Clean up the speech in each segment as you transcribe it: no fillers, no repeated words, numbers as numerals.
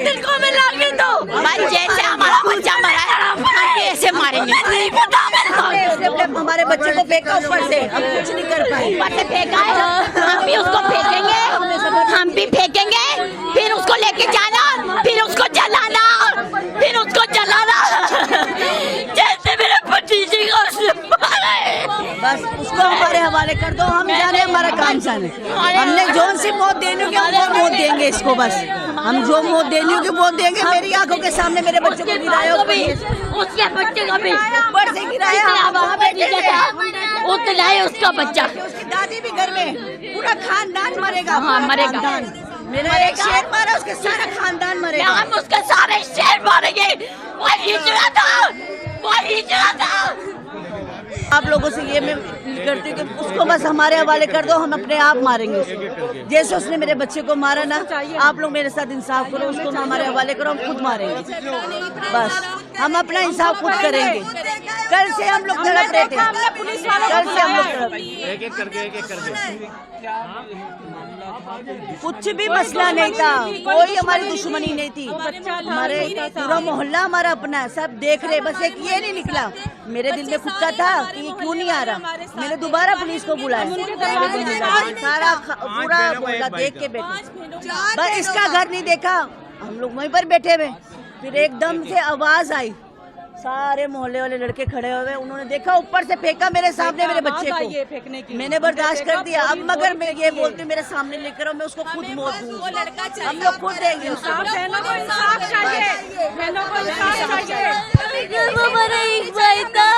दिल को मिला के दो भाई, जैसे हमारा बच्चा मरा है हम ऐसे मारेंगे। नहीं पता हमारे बच्चे को फेंका ऊपर से, हम कुछ नहीं कर पाए। ऊपर से फेंका है, हम भी उसको फेंकेंगे, हम भी फेंकेंगे, फिर उसको लेके जाना, फिर उसको जलाना, फिर उसको जलाना, जैसे मेरे भतीजे को बस उसको हमारे हवाले कर दो, हम जाने हमारा काम जाने। हमने जो सी मौत देनी होगी हम वो मौत देंगे इसको, बस हम जो मौत देनी होगी वो देंगे। मेरी आंखों के सामने मेरे बच्चे को गिराया, उसके बच्चे को भी ऊपर से गिराया, उतना है उसका बच्चा, उसकी दादी भी घर में, पूरा खानदान मरेगा। हाँ मरेगा, मेरा एक शेर मारा, उसके सारा खानदान मरेगा। हम उसके सारे शेर मारेंगे। वो हिजड़ा था, वो हिजड़ा था। आप लोगों से ये मैं अपील करती हूँ कि उसको बस हमारे हवाले कर दो, हम अपने आप मारेंगे उसको। जैसे उसने मेरे बच्चे को मारा ना, आप लोग मेरे साथ इंसाफ करो, उसको हमारे हवाले करो, हम खुद मारेंगे। बस हम अपना इंसाफ खुद करेंगे। कल से हम लोग तड़प रहे थे, कल से हम लोग तड़प, एक करके कुछ भी मसला नहीं था, कोई हमारी दुश्मनी नहीं थी। हमारे पूरा मोहल्ला हमारा अपना है, सब देख रहे, बस एक ये नहीं निकला। मेरे दिल में खुद का था कि ये क्यों नहीं आ रहा, मैंने दोबारा पुलिस को बुलाया, सारा पूरा मोहल्ला देख के बैठे, बस इसका घर नहीं देखा, हम लोग वहीं पर बैठे हुए। फिर एकदम से आवाज आई, सारे मोहल्ले वाले लड़के खड़े हुए, उन्होंने देखा ऊपर से फेंका मेरे सामने मेरे बच्चे को। मैंने बर्दाश्त कर दिया, अब मगर मैं ये बोलती मेरे सामने लेकर आओ, मैं उसको खुद मौत दूंगी, हम लोग खुद देंगे उसको। वो हमारा एक भाई था,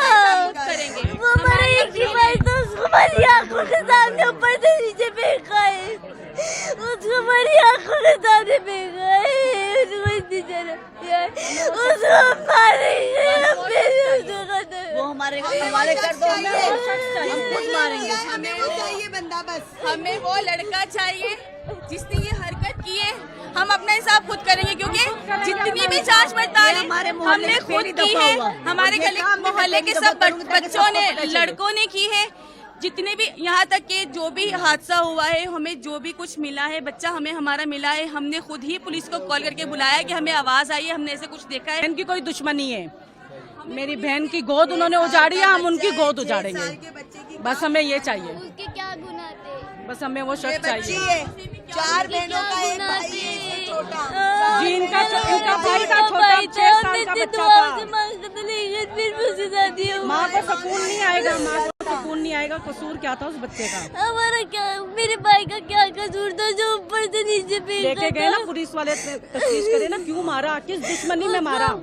वो हमारा एक ही भाई था, उसको हमारी आंखों के सामने ऊपर से नीचे फेंका है, उसको हमारी आंखों के सामने फेंका है, उसको मारेंगे, वो हमारे हवाले कर दो, हम खुद मारेंगे। हमें वो चाहिए बंदा, बस हमें वो लड़का चाहिए जिसने ये हरकत की है। हम अपना हिसाब खुद करेंगे, क्योंकि जितनी भी जांच पड़ताल हमने खुद की है, हमारे मोहल्ले के सब बच्चों ने, लड़कों ने की है, जितने भी यहाँ तक के जो भी हादसा हुआ है, हमें जो भी कुछ मिला है, बच्चा हमें हमारा मिला है, हमने खुद ही पुलिस को कॉल करके बुलाया कि हमें आवाज आई है, हमने ऐसे कुछ देखा है। बहन की कोई दुश्मनी है, मेरी बहन की गोद उन्होंने उजाड़ी है, हम उनकी गोद उजाड़ेंगे, बस हमें ये चाहिए। उसके क्या गुनाह थे? बस हमें वो शख्स चाहिए। 4 बहनों का एक भाई है, इससे छोटा जी, इनका भाई का छोटा 6 साल का बच्चा था। माँ को सुकून नहीं आएगा, माँ को सुकून नहीं आएगा। कसूर क्या था उस बच्चे का? हमारा क्या, मेरे भाई का क्या कसूर था जो ऊपर से नीचे फेंका लेके गए ना पुलिस वाले, तफ्तीश करे ना, क्यों मारा, किस दुश्मनी में मारा। था।